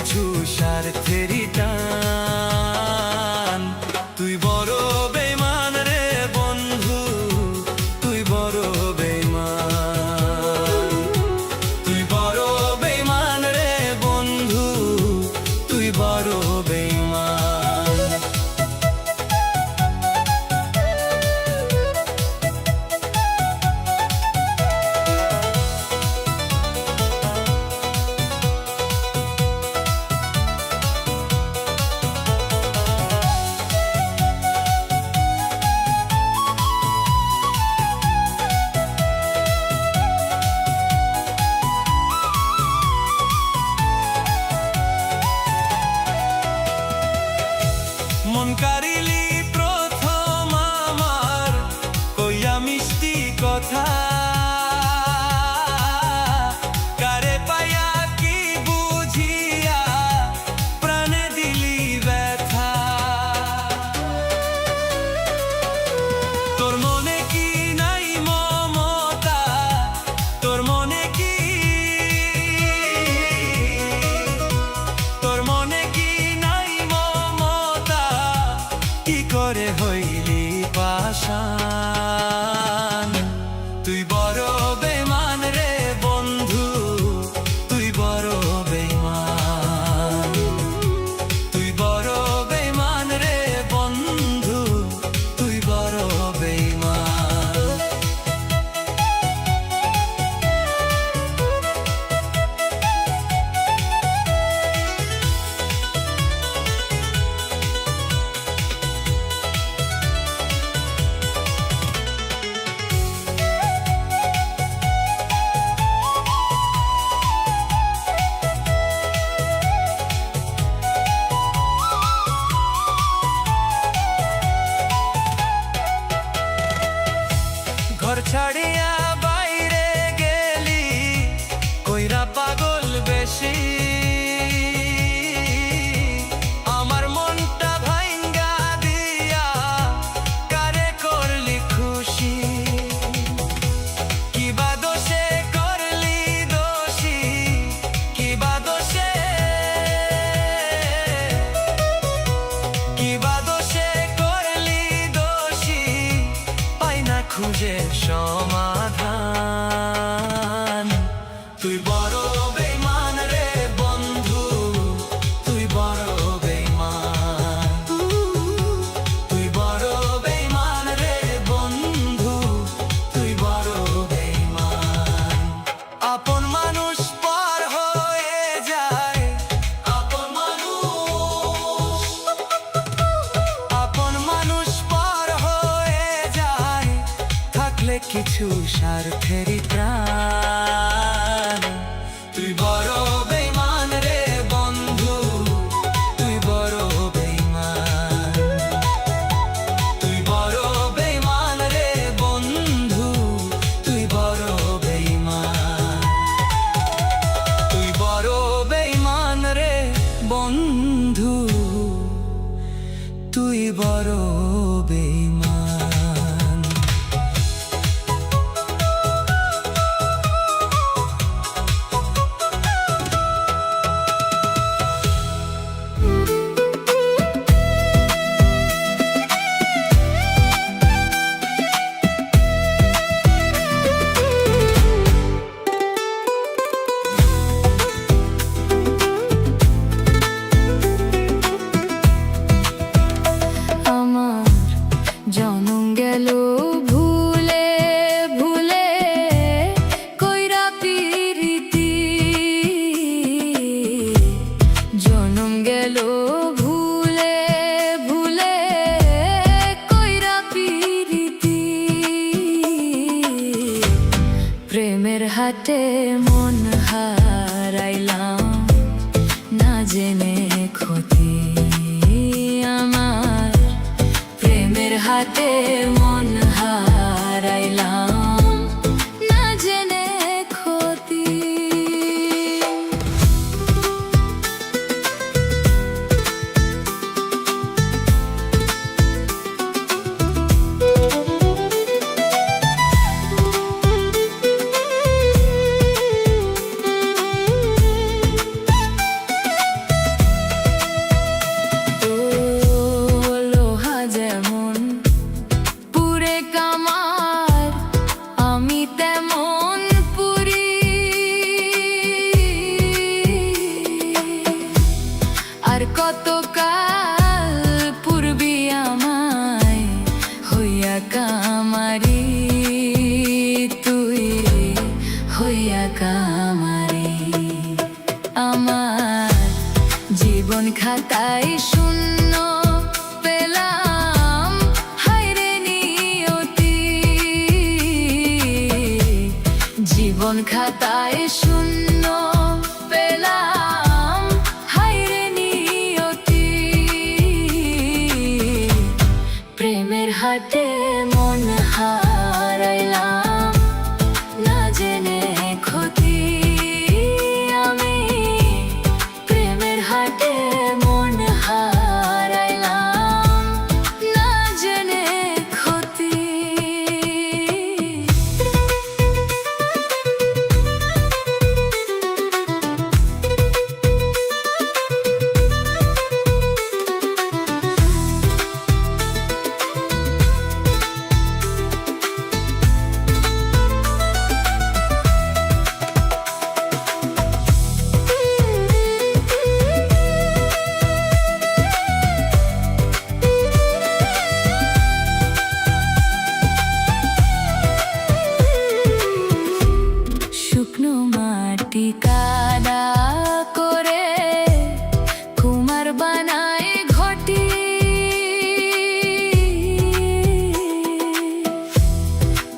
কিছু স্বার্থেরই টান। তুই বড় বেঈমান রে বন্ধু, তুই বড় বেঈমান, তুই বড় বেঈমান রে বন্ধু, তুই বড় বেঈমান। মন কারিলি প্রথম আমার কইয়া মিষ্টি কথা, কারে পাইয়া কি বুঝিয়া প্রাণে দিলি ব্যথা। তোর মনে কি নাই মমতা, তোর মনে কি, তোর মনে কি নাই মমতা, কি করে হইলি পাষাণ। তুই বড় বেঈমান রে বন্ধু, তুই বড় বেঈমান, তুই বড় বেঈমান রে বন্ধু, তুই বড় বেঈমান। ঘর ছাড়িয়া বাইরে গেলি কইরা পাগল বেশি, আমার মনটা ভাঙ্গা দিয়া কারে করলি খুশি। কিবা দোষে করলি দোষী, কিবা দোষে, কিবা দোষে করলি দোষী, পাই না খুঁজে সমাধান। তুই বড় বেঈমান রে বন্ধু, তুই বড় বেঈমান, তুই বড় বেঈমান রে বন্ধু, তুই বড় বেঈমান। আপন মানুষ পর হয়ে যায়, আপন মানুষ, আপন মানুষ পর হয়ে যায়, থাকলে কিছু স্বার্থেরই প্রাণ। তুই বড় বেঈমান রে বন্ধু, তুই বড় বেঈমান, তুই বড় বেঈমান রে বন্ধু, তুই বড় বেঈমান, তুই বড় বেঈমান রে বন্ধু, তুই বড় বেঈমান। আমার জনম গেল ভুলে ভুলে কইরা পিরিতি, জনম গেল ভুলে ভুলে কইরা পিরিতি। প্রেমের হাতে মন হারাইলাম না জেনে ক্ষতি আমার, প্রেমের হাতে মন হারাইলাম না জেনে ক্ষতি। আমার জীবন খাতায় শূন্য পেলাম, হায়রে নিয়তি। জীবন খাতায় শূন্য পেলাম, হায়রে নিয়তি। প্রেমের হাটে মন হারাইলাম, না জেনে ক্ষতি আমি। প্রেমের হাটে মন হারাইলাম, না জেনে ক্ষতি। শুকনো মাটি কাদা করে কুমার বানায় ঘটি।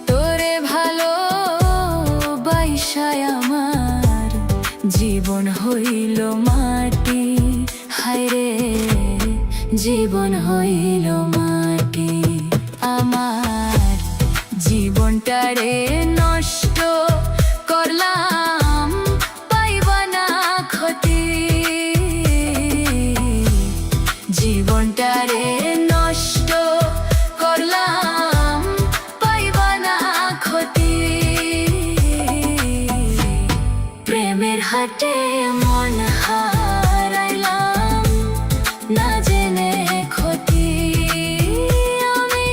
তোরে ভালো বাইসায় আমার জীবন হইল মাটি, হায়রে জীবন হইল মাটি। আমার জীবনটারে নষ্ট করলাম, পাইবা না ক্ষতি। জীবনটারে নষ্ট করলাম, পাইবা না ক্ষতি। প্রেমের হাটে মন হারাইলাম, না জেনে ক্ষতি আমি।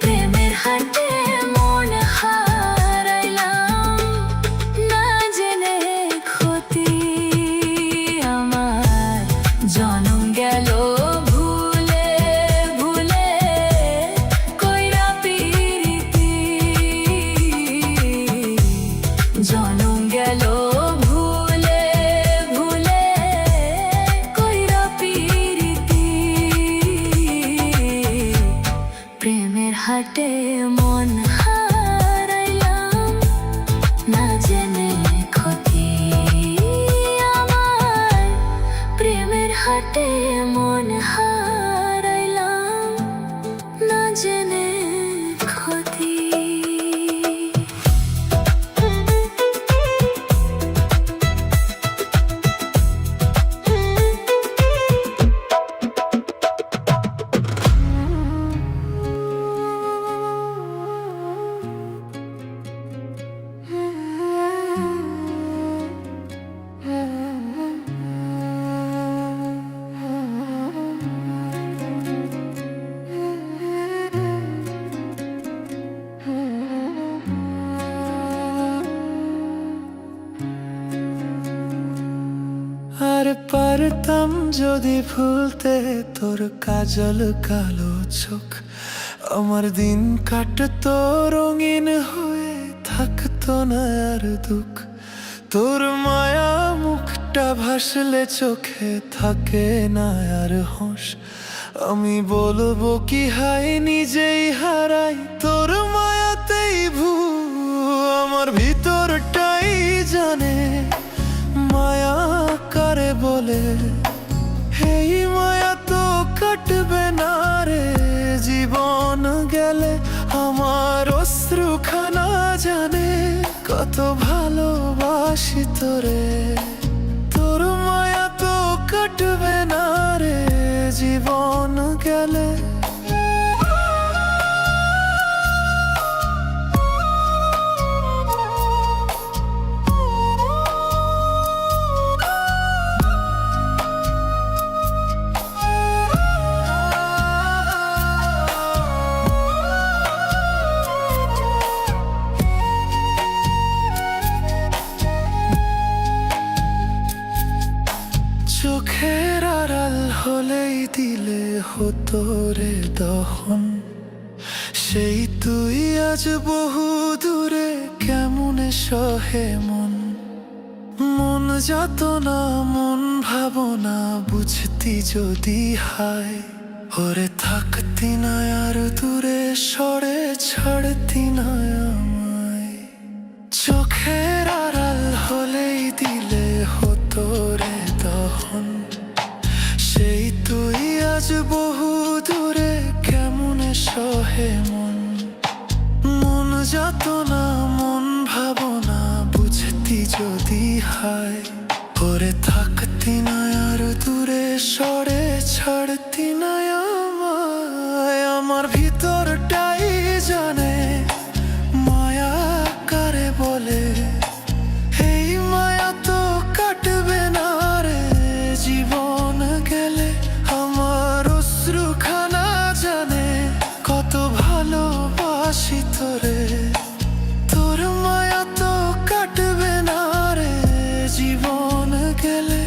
প্রেমের হাটে মন হারাইলাম, না জেনে ক্ষতি আমার। জনম গেল ভুলে ভুলে কইরা পিরিতি। জনম গেল ভুলে ভুলে কইরা পিরিতি। প্রেমের হাটে মন হারাইলাম, না জেনে ক্ষতি আমার। প্রেমের হাটে মন হারাইলাম, না জেনে ক্ষতি। আর পারতাম যদি ভুলতে তোর কাজল কালো চোখ, আমার দিন কাটতো রঙিন হয়ে, থাকতো না আর দুঃখ। তোর মায়া মুখটা ভাসলে চোখে থাকে না আর হোশ। আমি বলবো কি হায় নিজেই হারাই তোর মায়াতেই আমার ভিতরটাই জানে মায়া কারে বলে। এই মায়া তো কাটবে না রে, জীবন গেলে আমার অশ্রুখানা জানে কত ভালোবাসি তোরে। তোর মায়া তো কাটবে না রে, জীবন গেলে। চোখের আড়াল হলেই দিলে হতো রে দহন। সেই তুই আজ বহু দূরে, কেমন সহে মন। মন যত না মন ভাবনা বুঝতি যদি হায়, ওরে থাকতি না আর দূরে সরে ছাড়তি না আমায়। চোখের আড়াল হলেই দিলে হতো রে দহন, সেই তুই আজ বহু দূরে কেমনে সহে মন। মন যত না মন ভাবনা বুঝতি যদি হায়, ওরে থাকতি না আর দূরে সরে ছাড়তি না আমায়। আমার ভিতরটাই জানে মায়া কারে বলে, এই মায়া তো কাটবে না রে জীবন গেলে। আমার অশ্রুখানা জানে কত ভালোবাসি তোরে, তোর মায়া তো কাটবে না রে জীবন গেলে।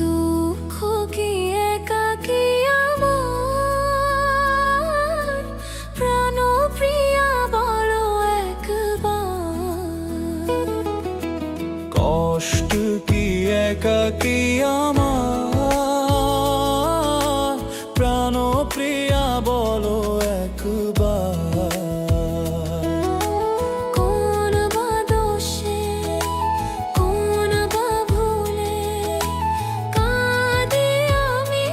দুঃখ কি একাকী আমার, প্রাণপ্রিয়া বলো একবার। কষ্ট কি একাকী আমার, প্রাণপ্রিয়া বলো একবার। কোন বা দোষে কোন বা ভুলে কাঁদি আমি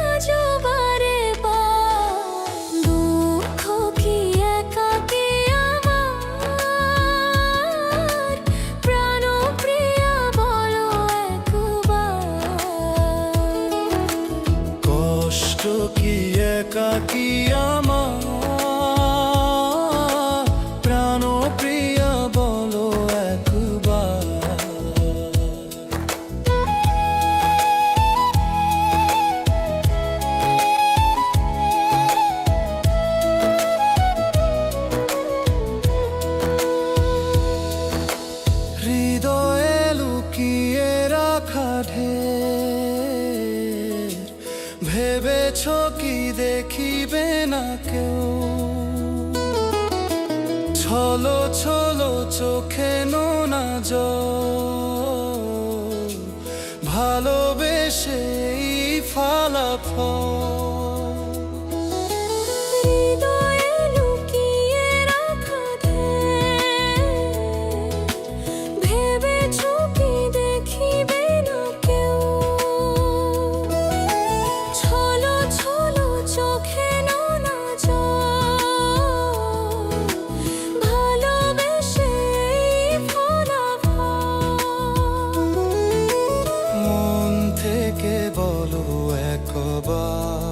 আজও বারে বার। দুঃখ কি একাকী আমার, প্রাণপ্রিয়া বলো একবার। কষ্ট কি একাকী আমার, প্রাণপ্রিয়া বলো একবার। হৃদয়ে লুকিয়ে রাখা ঢের, ভেবেছ কি দেখিবে না কেউ। ছলো ছলো চোখে নোনা জল, ভালোবেসে ফলাফল। হৃদয়ে লুকিয়ে রাখা ঢের, ভেবেছ কি দেখিবে না কেউ। ছলো ছলো চোখে নোনা জল, ভালোবেসে ফলাফল। মন থেকে বলো একবার,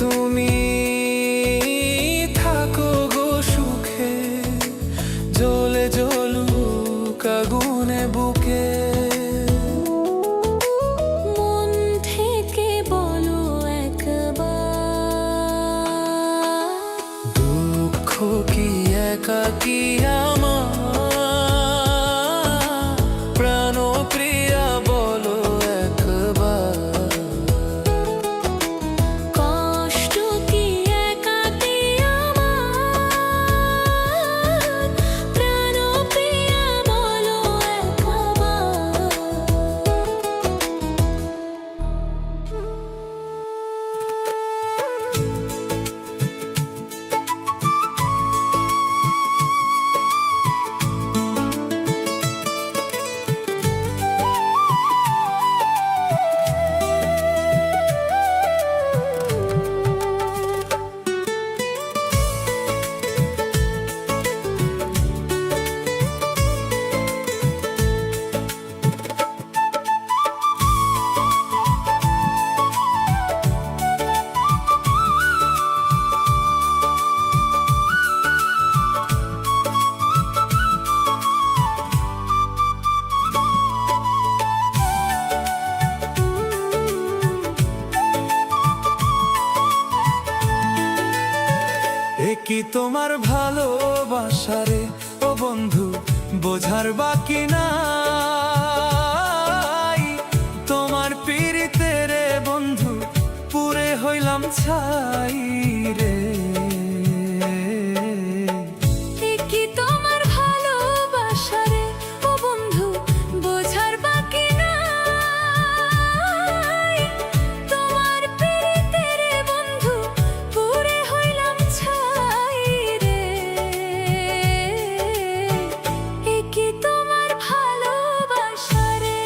তুমি থাকো গো সুখে, জ্বলে জ্বলুক আগুনে বুকে। মন থেকে বলো একবার, দুঃখ কি একাকী আমার, প্রাণপ্রিয়া বলো একবার। কষ্ট কি একাকী আমার, প্রাণপ্রিয়া বলো একবার। এ কি তোমার ভালোবাসারে ও বন্ধু, বোঝার বাকি নাই। তোমার পীড়িতে রে বন্ধু, পুরে হইলাম ছাই রে। এ কি তোমার ভালোবাসা রে ও বন্ধু, বোঝার বাকি নাই। তোমার পীড়িতে রে বন্ধু, পুরে হইলাম ছাই রে। এ কি তোমার ভালোবাসা রে।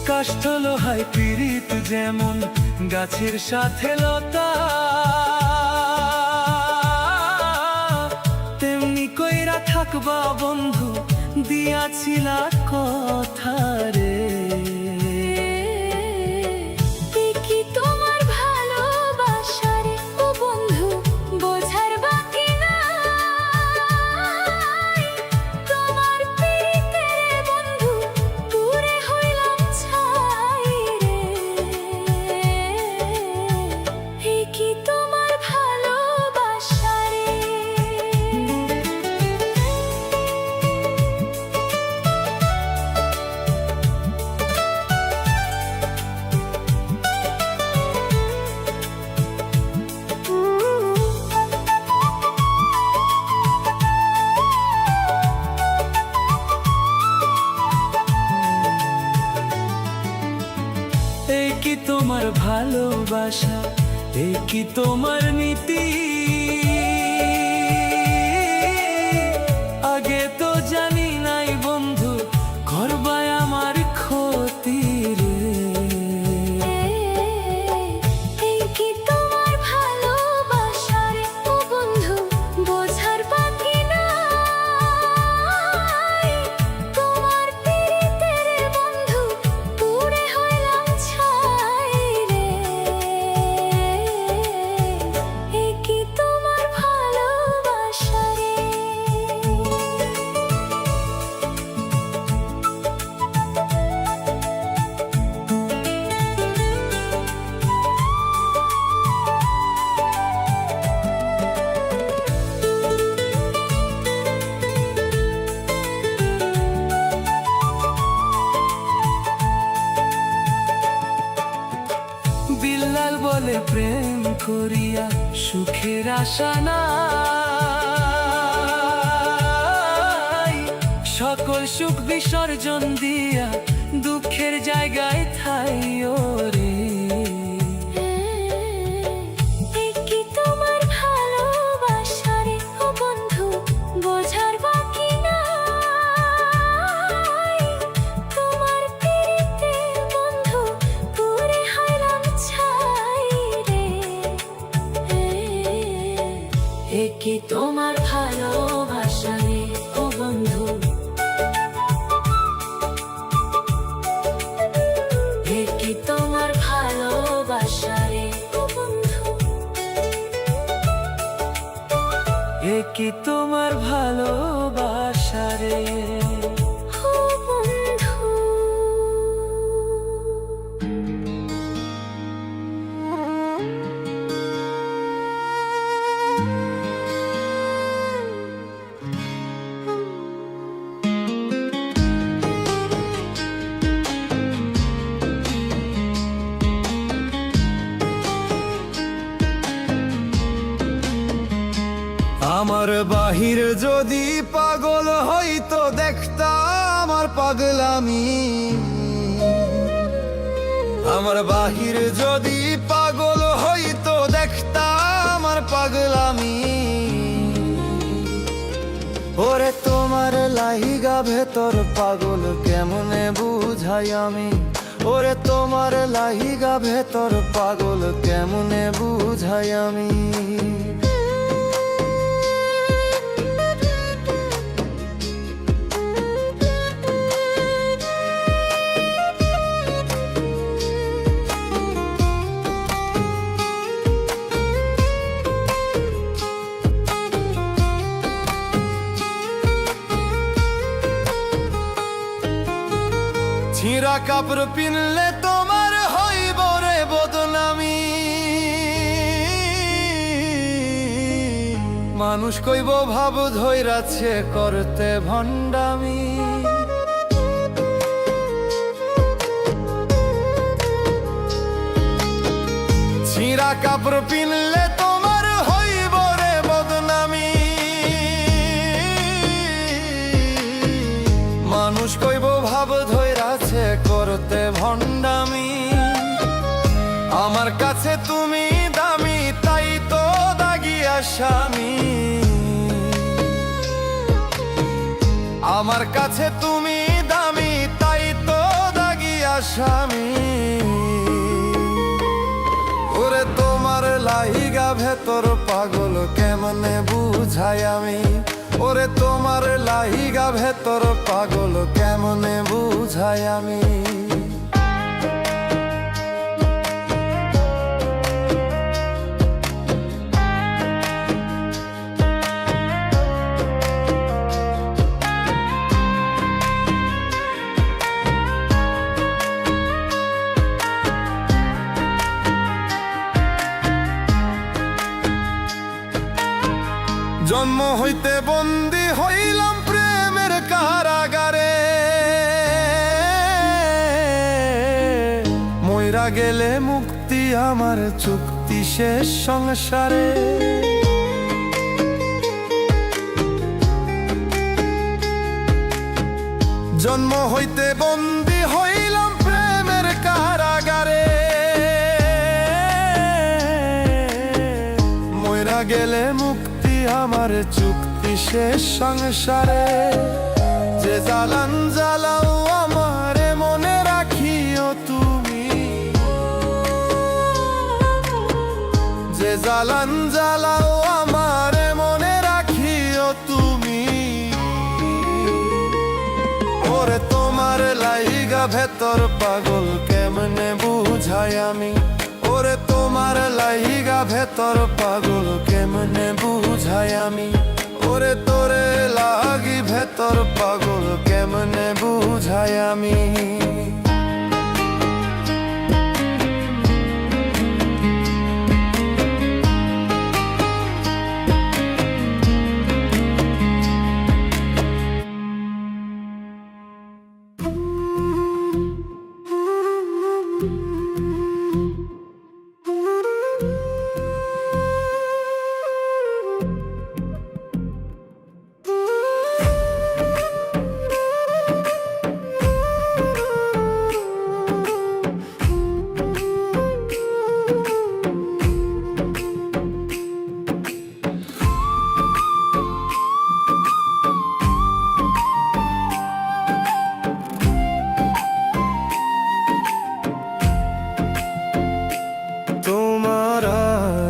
কাষ্ঠ লোহায় পীড়িত যেমন গাছের সাথে লতা, তেমনি কইরা থাকবা বন্ধু, দিয়াছিলা কথা রে। এ কি তোমার ভালোবাসা রে ও বন্ধু, বোঝার বাকি নাই। তোমার পীড়িতে রে বন্ধু, পুরে হইলাম ছাই রে। এ কি তোমার ভালোবাসা রে। এই কি তোমার ভালোবাসা, এই কি তোমার নীতি, আগে তো জানি নাই বন্ধু, করবায় আমার ক্ষতি রে। এই কি তোমার ভালোবাসা রে ও বন্ধু, বোঝার বাকি নাই। তোমার পীড়িতে রে বন্ধু, পুরে হইলাম ছাই রে। এই কি তোমার ভালোবাসা রে। বিল্লাল বলে প্রেম করিয়া সুখের আশা নাই, সকল সুখ বিসর্জন দিয়া দুঃখের জায়গায় ঠাই ওরে। এ কি তোমার ভালোবাসা রে ও বন্ধু, বোঝার বাকি নাই। এ কি তোমার ভালোবাসা রে? ও বন্ধু আমার বাহির যদি পাগল হইতো দেখতাম আমার পাগলামি। আমার বাহির যদি পাগল হইতো দেখতাম আমার পাগলামি। ওরে তোমার লাইগা ভেতর পাগল কেমনে বুঝাই আমি। ওরে তোমার লাইগা ভেতর পাগল কেমনে বুঝাই আমি। ছিঁড়া কাপড় পিনলে তোমার হইব রে বদনামি। মানুষ কইব ভাব ধইরাছে করতে ভণ্ডামি। ছিঁড়া কাপড় পিনলে তোমার হইব রে বদনামি। মানুষ কইব ভাব ধইরাছে করতে ভণ্ডামি। আমার কাছে তুমি দামি তাই তো দাগি আসামি। আমার কাছে তুমি দামি তাই তো দাগি আসামি। ওরে তোমার লাইগা ভেতর পাগল কেমনে বুঝাই আমি। ওরে তোমার লাইগা ভেতর পাগল কেমনে বুঝাই আমি। জন্ম হইতে বন্দী হইলাম প্রেমের কারাগারে। মইরা গেলে মুক্তি আমার চুক্তি শেষ সংসারে। জন্ম হইতে বন্দী হইলাম প্রেমের কারাগারে। মইরা গেলে মুক্তি আমার চুক্তি শেষ সংসারে। যে জ্বালান জ্বালাও আমারে মনে রাখিও তুমি। যে জ্বালান জ্বালাও আমারে মনে রাখিও তুমি। ওরে তোমার লাইগা ভেতর পাগল কেমনে বুঝাই আমি। ওরে তোমার লাইগা ভেতর পাগল কেমনে বুঝাই আমি। ওরে তোরে লাগি ভেতর পাগল কেমনে বুঝাই আমি।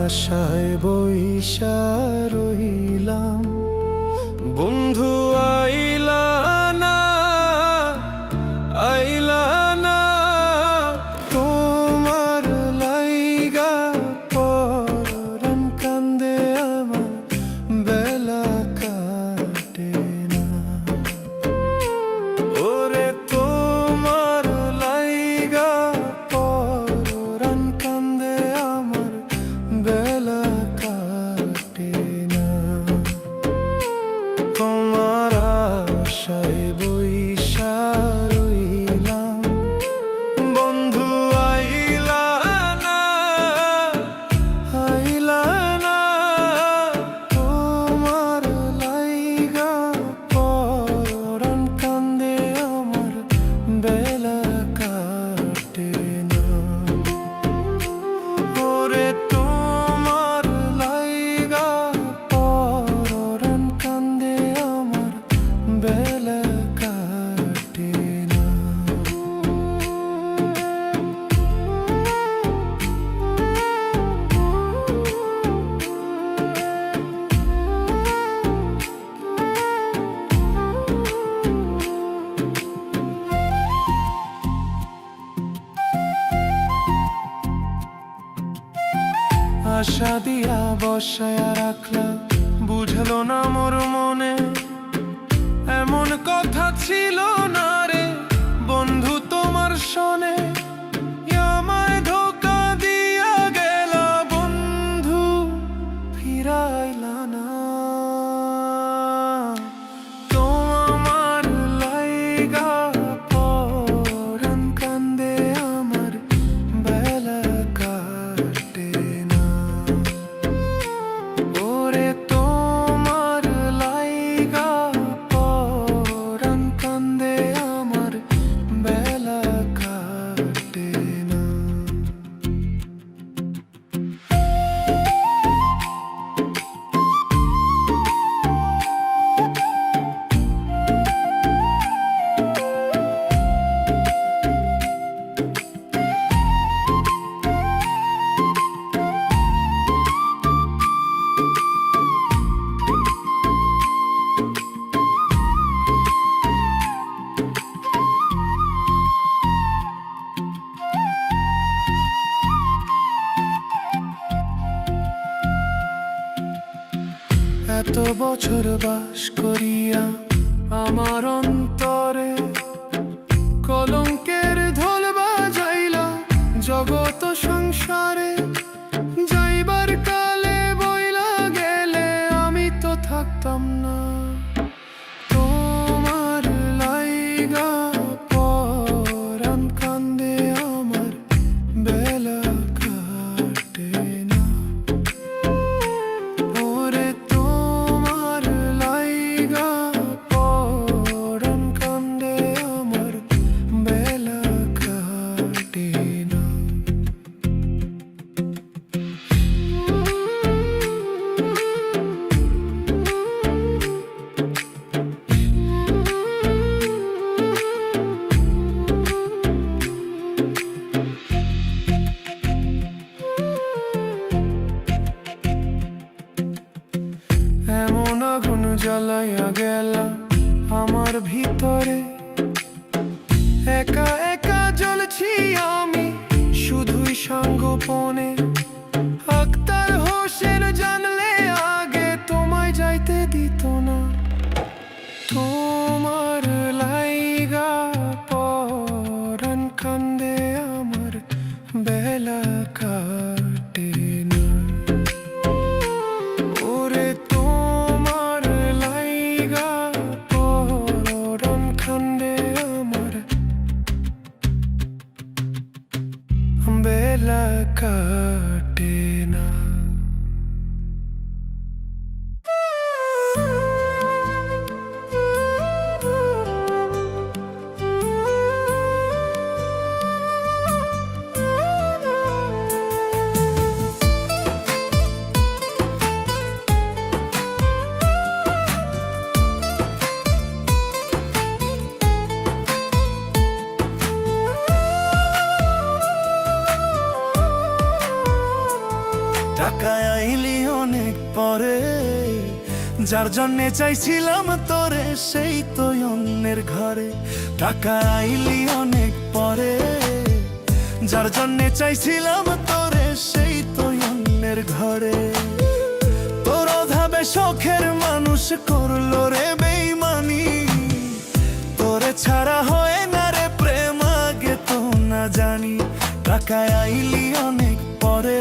আশায় বইসা রইলাম বন্ধু আইলা না তোমার লাইগা পরাণ কান্দে আমার বেলা আশা দিয়া বসায়া রাখলা, বুঝলো না মোর মনে এমন কথা ছিল না রে বন্ধু তোমার শোনে। আমায় ধোকা দিয়া গেলা বন্ধু, ফিরাইলা না। তোমার লাইগা পরাণ কান্দে, আমার বেলা কাটে না। ওরে তোমার লাইগা পরাণ কান্দে, আমার বেলা কাটে না। এত বছর বাস করিয়া আমার অন্তরে কলঙ্কের ঢোল বাজাইলা জগত সংসারে। যাইবার কালে বইলা গেলে আমি তো থাকতাম না। তোমার লাইগা পরাণ কান্দে, আমার বেলা কাটে না। ওরে তোমার লাইগা পরাণ কান্দে, আমার বেলা কাটে না। এমন আগুন জ্বালাইয়া গেলা আমার ভিতরে, একা একা জ্বলছি আমি শুধুই সাঙ্গোপনে। আক্তার হোসেন জানলে আগে তোমায় যাইতে দিত না। তোমার লাইগা পরাণ কান্দে, আমার বেলা কাটে না। ওরে তোমার লাইগা পরাণ কান্দে, আমার বেলা কাটে না। টাকা আইলি অনেক পরে, যার জন্যে চাইছিলাম তোরে সেই তো অন্যের ঘরে। টাকা আইলি অনেক পরে, যার জন্যে চাইছিলাম তোরে সেই তো অন্যের ঘরে। তোর অধাবে শখের মানুষ করলো রে বেইমানি, তোরে ছাড়া হয় না রে প্রেম আগে তো না জানি। টাকা আইলি অনেক পরে,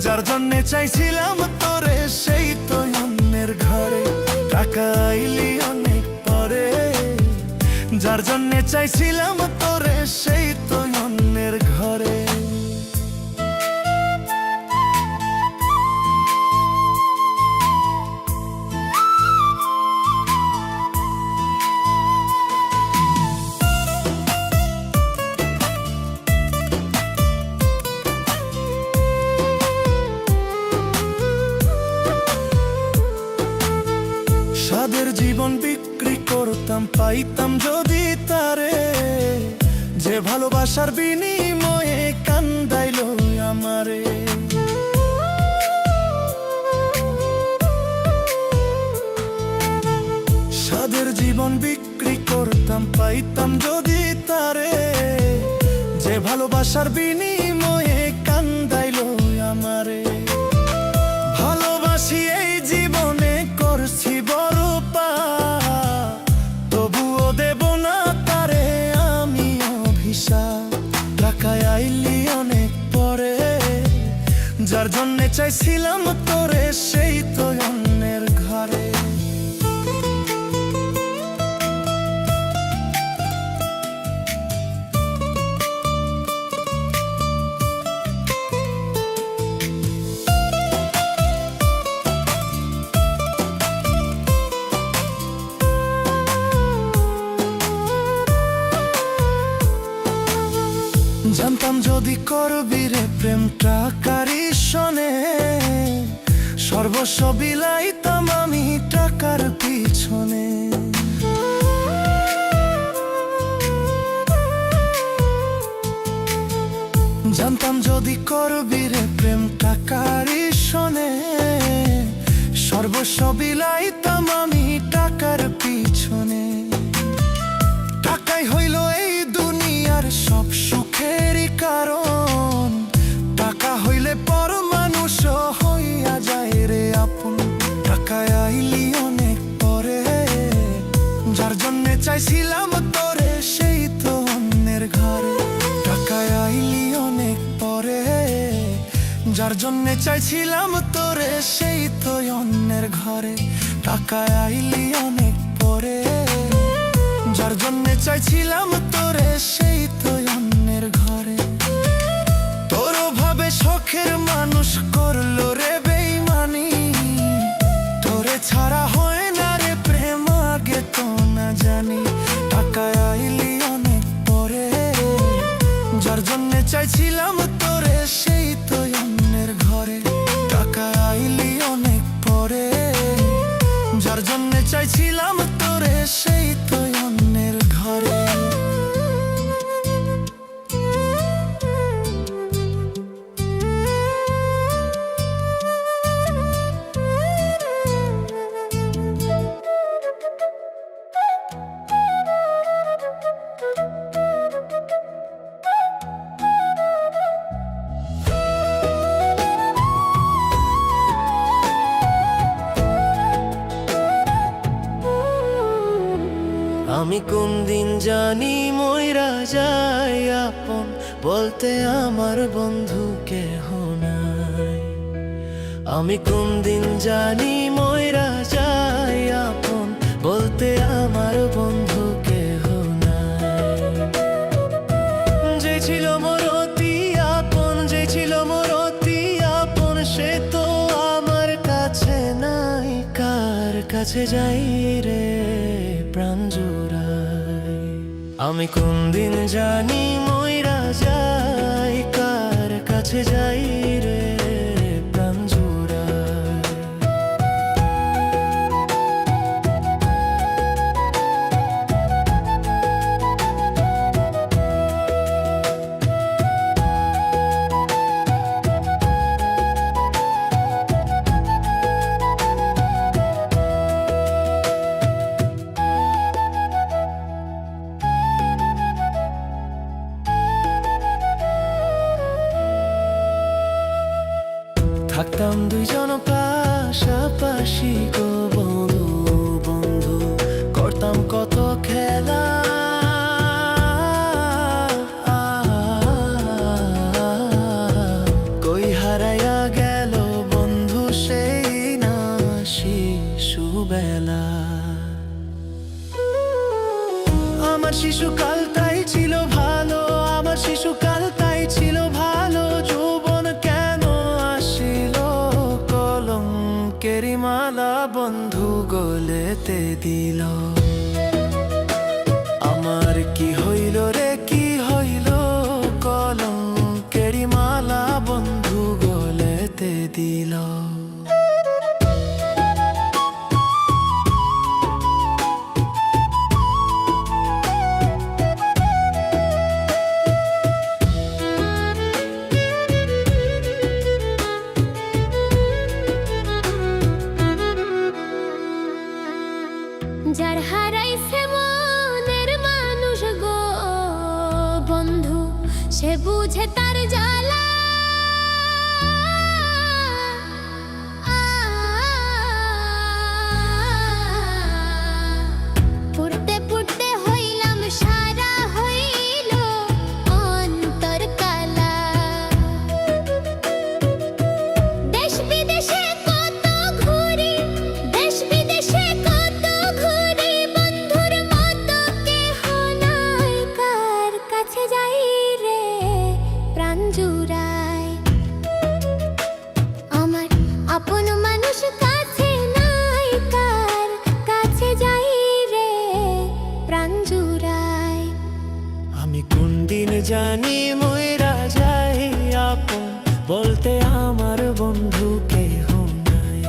যার জন্যে চাইছিলাম তোরে সেই তো অন্যের ঘরে। টাকা আইলি অনেক পরে, যার জন্যে চাইছিলাম তোরে সেই তো অন্যের ঘরে। সাদের জীবন বিক্রি করতাম, পাইতাম যদি তারে, যে ভালোবাসার বিনিময়ে কান্দাইলো আমারে। সাদের জীবন বিক্রি করতাম, পাইতাম যদি তারে, যে ভালোবাসার বিনিময়ে কান্দাইলো আমারে। চাইছিলাম তোরে সেই তো অন্যের ঘরে। জানতাম যদি করবি রে প্রেম টাকারই শোনে, সর্বস্ব বিলাইতাম আমি টাকার পিছনে। জানতাম যদি করবি রে প্রেম টাকারই শোনে, সর্বস্ব বিলাইতাম আমি টাকার পিছনে। টাকাই হইল এই দুনিয়ার সব সুখেরই কারণ, টাকা হইলে পর মানুষ হইয়া যায় রে আপন। টাকায় আইলি অনেক পরে, যার জন্যে চাইছিলাম তোরে সেই তো অন্যের ঘরে। টাকায় আইলি অনেক পরে, যার জন্যে চাইছিলাম তোরে সেই তো অন্যের ঘরে। টাকায় আইলি অনেক পরে, যার জন্যে চাইছিলাম তোরে সেই তো অন্যের ঘরে। তোর ভাবে শখের মানুষ করলো রে বেইমানি, তোরে ছাড়া হয় না রে প্রেম আগে তো না জানি। টাকায় আইলি অনেক পরে, যার জন্যে চাইছিলাম তোরে সেই তো অন্যের ঘরে। টাকায় আইলি অনেক পরে, যার জন্যে চাইছিলাম তোরে সেই তো অন্যের ঘরে। আমি কোন দিন জানি মইরা যাই আপন বলতে আমার বন্ধু কেহ নাই। আমি কোন দিন জানি মইরা যাই আপন বলতে আমার বন্ধু কেহ নাই। যে ছিল মোর অতি আপন, যে ছিল মোর অতি আপন, সে তো আমার কাছে নাই। কার কাছে যাই রে প্রাণ জুড়াই। আমি কোন দিন জানি মইরা যাই, কার কাছে যাই রে প্রাণ জুড়াই। থাকতাম দুইজন পাশাপাশি গো বন্ধু, বন্ধু করতাম কত খেলা। কই হারাইয়া গেল বন্ধু সেই না শিশুবেলা। আমার শিশুকাল তাই ছিল ভালো, আমার শিশুকাল তাই ছিল ভালো। যৌবন কেন আসিল কলঙ্কেরি মালা বন্ধু গলেতে দিল। আমার কি হইল রে কি হইল, কলঙ্কেরি মালা বন্ধু গলেতে দিল। যার হারাইছে মনের মানুষ গো বন্ধু, সে বুঝে তার জ্বালা। পড়তে পড়তে হইলাম সারা, হইল অন্তর কালা। দেশ জানি মইরা যাই আপন বলতে আমার বন্ধু কেহ নাই।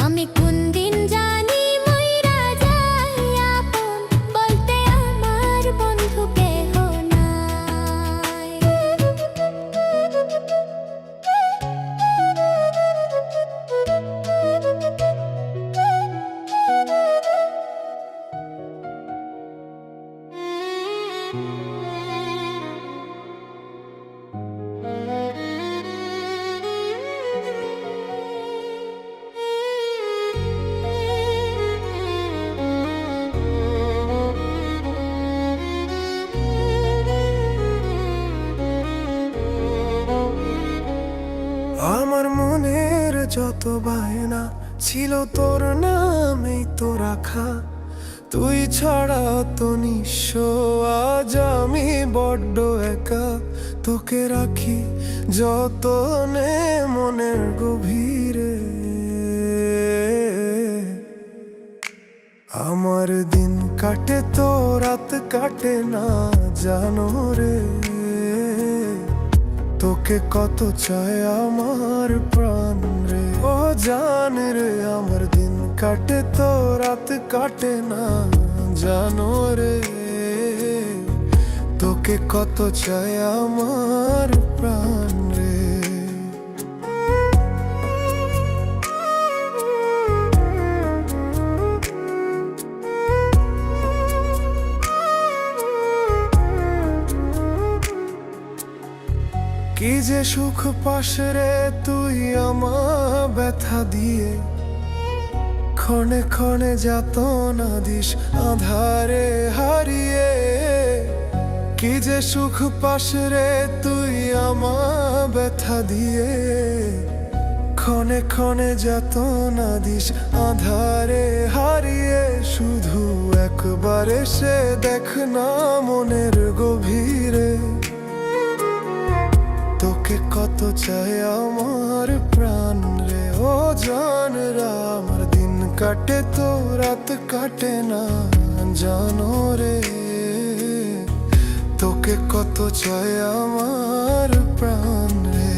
আমি কোন দিন জানি মইরা যাই আপন বলতে আমার বন্ধু কেহ নাই। আমার মনের যত বায়না ছিল তোর নামেই তো রাখা, তুই ছাড়া তো নিঃস্ব আজ আমি বড্ড একা। তোকে রাখি যতনে মনের গভীরে, আমার দিন কাটে তো রাত কাটে না জানো রে। তোকে কত চায় আমার প্রাণ রে, ও জান রে। আমার দিন কাটে তো রাত কাটে না জানো রে। তোকে কত চায় আমার প্রাণ রে। কি যে সুখ পাস রে তুই আমার ব্যথা দিয়ে, ক্ষণে ক্ষণে যাতনা দিস আধারে হারিয়ে। কি যে সুখ পাস রে তুই আমার ব্যথা দিয়ে, ক্ষণে ক্ষণে যাতনা দিস আধারে হারিয়ে। শুধু একবার এসে দেখ না মনের গভীরে, তোকে কত চায় আমার প্রাণ রে। ও জান রা আমার দিন কাটে তো রাত কাটে না জানো রে। তোকে কত চায় আমার প্রাণ রে।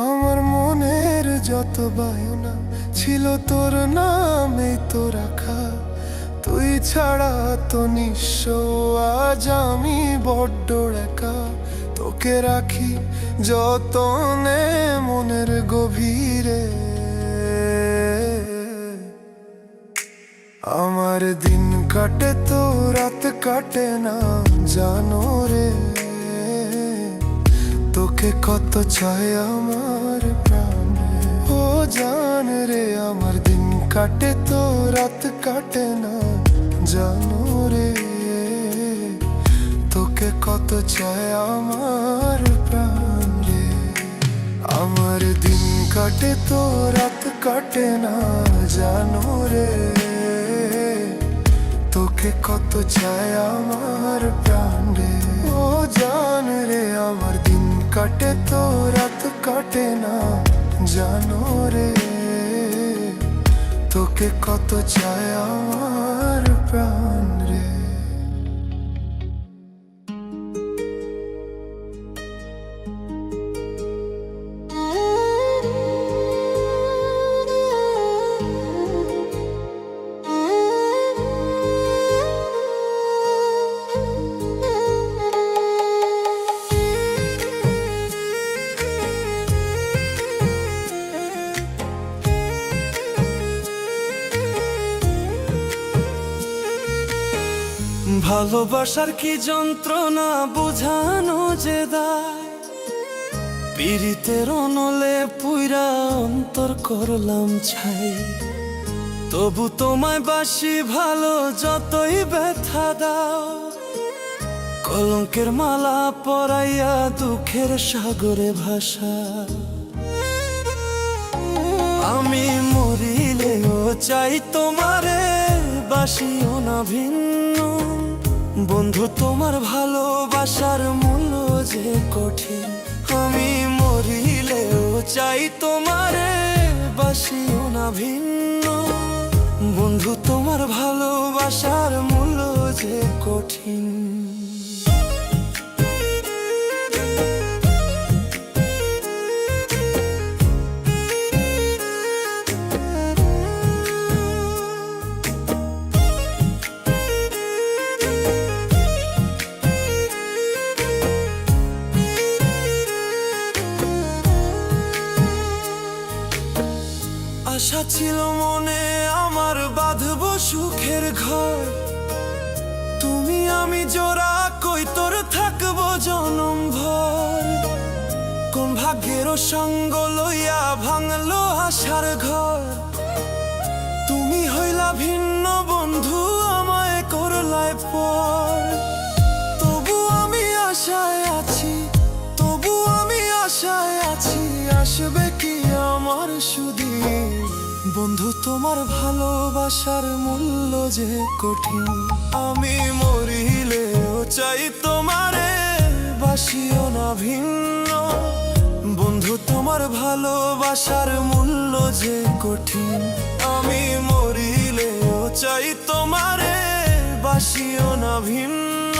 আমার মনের যত বায়না ছিল তোর নামেই তো রাখা, তুই ছাড়া তো নিঃস্ব আজ আমি বড্ড একা। তোকে রাখি যতনে মনের গভীরে, আমার দিন কাটে তো রাত কাটে না জানো রে। তোকে কত চায় আমার প্রাণ রে, ও জান রে। আমার দিন কাটে তো রাত কাটে না জানো রে। তোকে কত চায় আমার প্রাণ রে। আমার দিন কাটে তো রাত কাটে না জানো রে। তোকে কত চায় আমার প্রাণ রে, ও জান রে। আমার দিন কাটে তো রাত কাটে না জানো রে। তোকে কত চায় আমার প্রাণ রে। ভালোবাসার কি যন্ত্রণা বোঝানো যে দায়, পীড়িতের অনলে পুইরা অন্তর করলাম ছাই। তবু তোমায় বাসি ভালো যতই ব্যথা দাও, কলঙ্কের মালা পরাইয়া দুঃখের সাগরে ভাসা। আমি মরিলেও চাই তোমারে বাসিও না ভিন্ন, বন্ধু তোমার ভালোবাসার মূল্য যে কঠিন। আমি মরিলেও চাই তোমারে, বাসিও না ভিন্ন। বন্ধু তোমার ভালোবাসার মূল্য যে কঠিন। আশা ছিল মনে আমার বাঁধবো সুখের ঘর, তুমি আমি জোড়া কই তোর থাকবো জনম ভর। কোন ভাগ্যেরও সঙ্গ লইয়া ভাঙলো আশার ঘর, তুমি হইলা ভিন্ন বন্ধু আমায় করলাই পর। তবু আমি আশায় আছি, তবু আমি আশায় আছি, আসবে কি আমার সুদিন। বন্ধু তোমার ভালোবাসার মূল্য যে কঠিন। আমি মরিলেও চাই তোমারে, বাসিও না ভিন্ন। বন্ধু তোমার ভালোবাসার মূল্য যে কঠিন। আমি মরিলেও চাই তোমারে, বাসিও না ভিন্ন।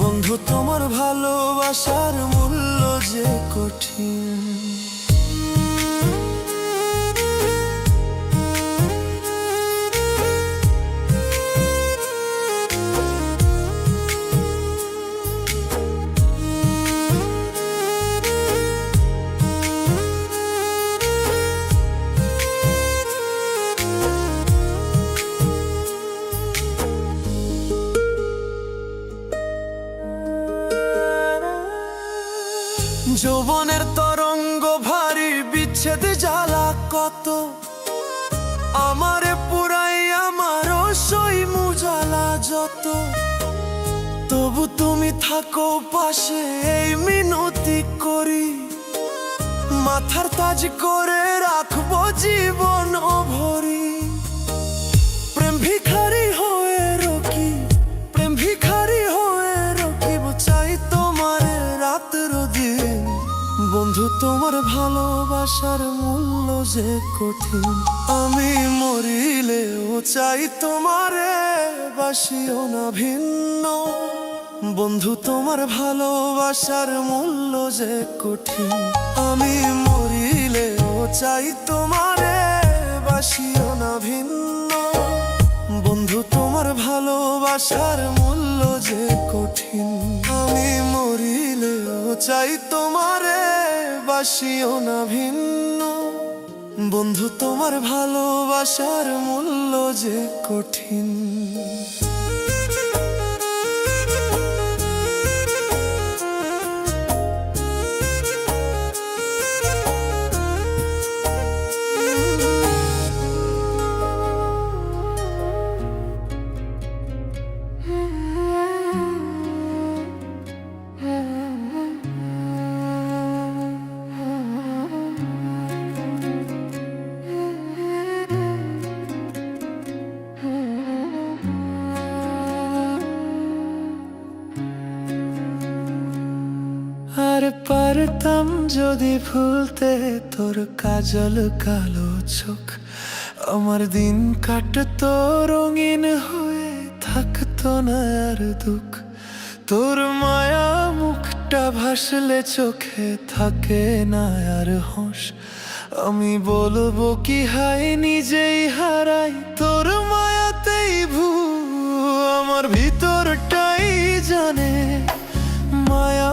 বন্ধু তোমার ভালোবাসার মূল্য যে কঠিন। যৌবনের তরঙ্গ ভারী, বিচ্ছেদ জ্বালা কত। আমারে পুরাই আমারও সইমু জ্বালা যত। তবু তুমি থাকো পাশে এই মিনতি করি, মাথার তাজ করে রাখবো জীবন ভরি। প্রেম ভিখারি হয়ে রকি, প্রেম ভিখারি হয়ে রকিব, চাই তোমার রাত দিন। বন্ধু তোমার ভালোবাসার মূল্য যে কঠিন। আমি মরিলেও চাই তোমারে, বাসিও না ভিন্ন। বন্ধু তোমার ভালোবাসার মূল্য যে কঠিন। আমি মরিলেও চাই তোমারে, বাসিও না ভিন্ন। বন্ধু তোমার ভালোবাসার মূল্য যে কঠিন। আমি মরিলেও চাই তোমারে, বাসিও না ভিন্ন। বন্ধু তোমার ভালোবাসার মূল্য যে কঠিন। আর পারতাম যদি ভুলতে তোর কাজল কালো চোখ, আমার দিন কাটতো রঙিন হয়ে, থাকতো না আর দুঃখ। তোর মায়া মুখটা ভাসলে চোখে থাকে না আর হোশ। আমি বলবো কি হাই নিজেই হারাই তোর মায়াতেই আমার ভিতরটাই জানে মায়া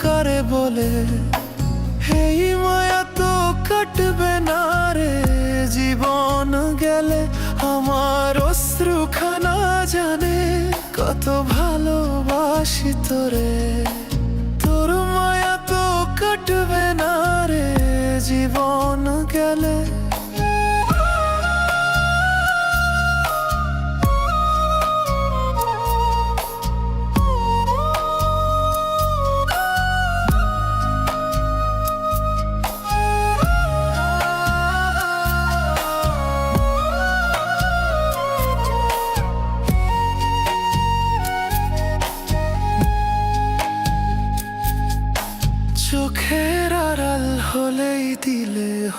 কারে বলে। এই মায়া তো কাটবে না রে জীবন গেলে, আমার অশ্রুখানা জানে কত ভালোবাসি তোরে। তোর মায়া তো কাটবে না রে জীবন গেলে। চোখ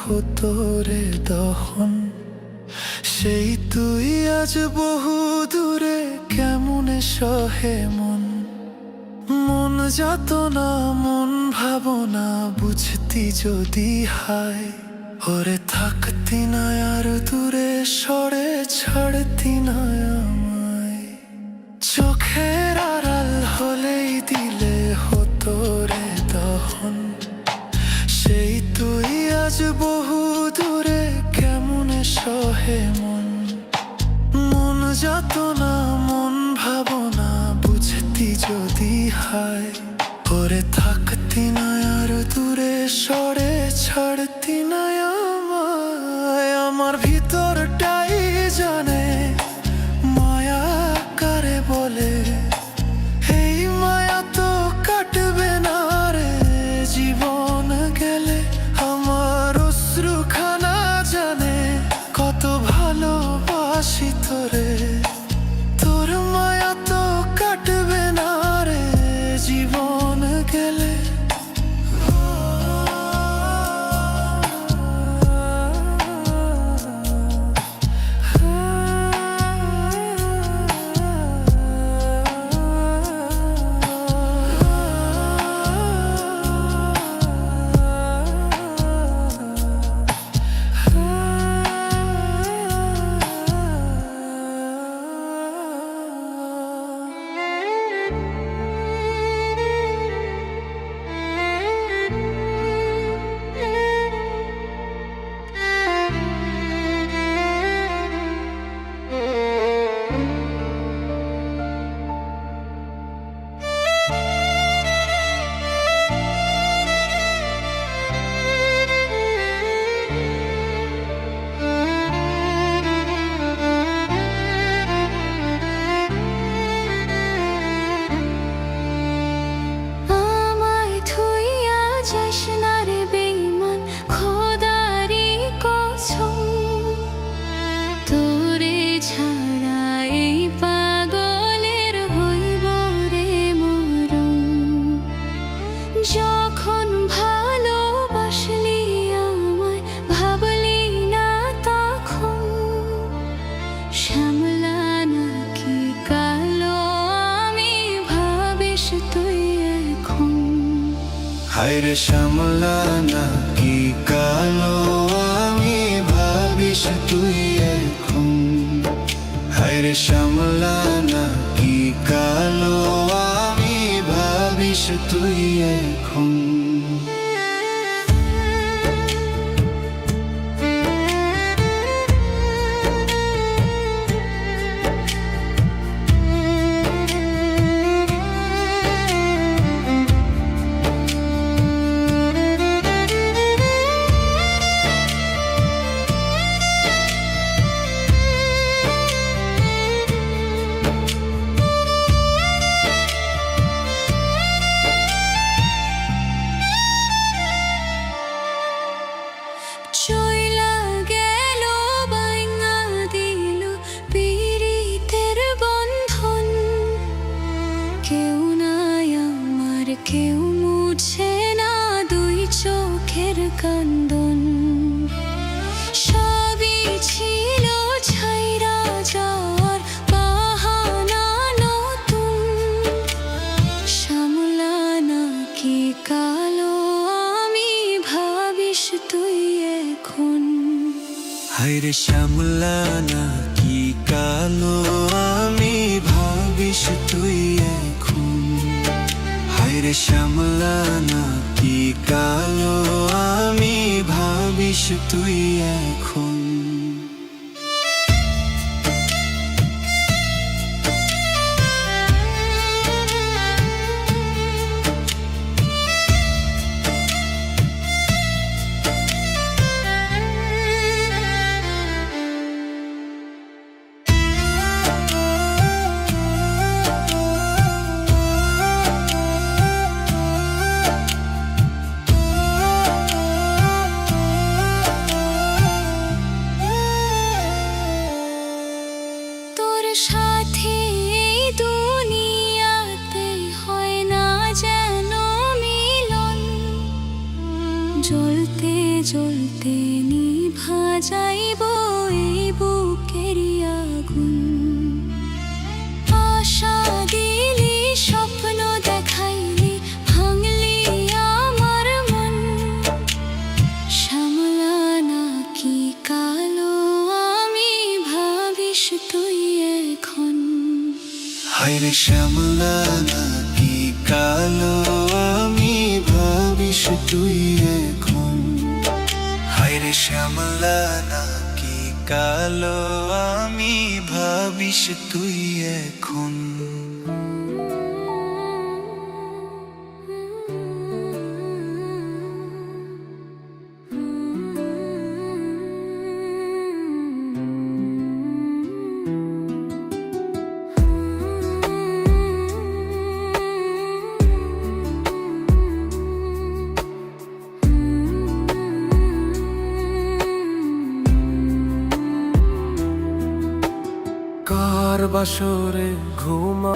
হতো রে দহন। সেই তুই আজ বহু দূরে, কেমনে সহে মন। মন যাতনা মন ভাবনা বুঝতি যদি হায়, ওরে থাকতি না আর দূরে সরে ছাড়তি না আমায়। চোখের আড়াল হলেই দিলে হতো রে দহন। সেই তুই আজ বহু দূরে, কেমনে সহে মন। মন যাতনা মন ভাবনা বুঝতি যদি হায়, ওরে থাকতি না আর দূরে সরে ছাড়তি না আমায়। আমার ভিতরটাই জানে মায়া কারে বলে, এই মায়া তো কাটবে না রে জীবন গেলে। আমার অশ্রুখানা জানে কত ভালোবাসি তোরে, তোর মায়া তো কাটবে না রে জীবন গেলে। যখন ভালোবাসলি আমায় ভাবলি না তখন, শ্যামলা নাকি কালো আমি ভাবিস তুই এখন। হায়রে শ্যামলা নাকি কালো আমি ভাবিস তুই এখন। হায়রে শ্যামলা নাকি কালো আমি ভাবিস তুই এখন। চইলা গেল বাইঙা দিল পীড়িতের বন্ধন, কেউ নাই আমার কেউ মুছে না দুই চোখের কান্দন। সবই ছিল ছাইরা যাওয়ার বাহানা নতুন, শ্যামলা নাকি কালো আমি ভাবিস তুই এখন। হায়রে শ্যামলা নাকি কালো আমি ভাবিস তুই এখন। হায়রে শ্যামলা নাকি কালো আমি ভাবিস তুই এখন। হায়রে শ্যামলা নাকি কালো আমি ভাবিস তুই এখন হায়রে শ্যামলা নাকি কালো আমি ভাবিস তুই এখন কার বাসরে ঘুমা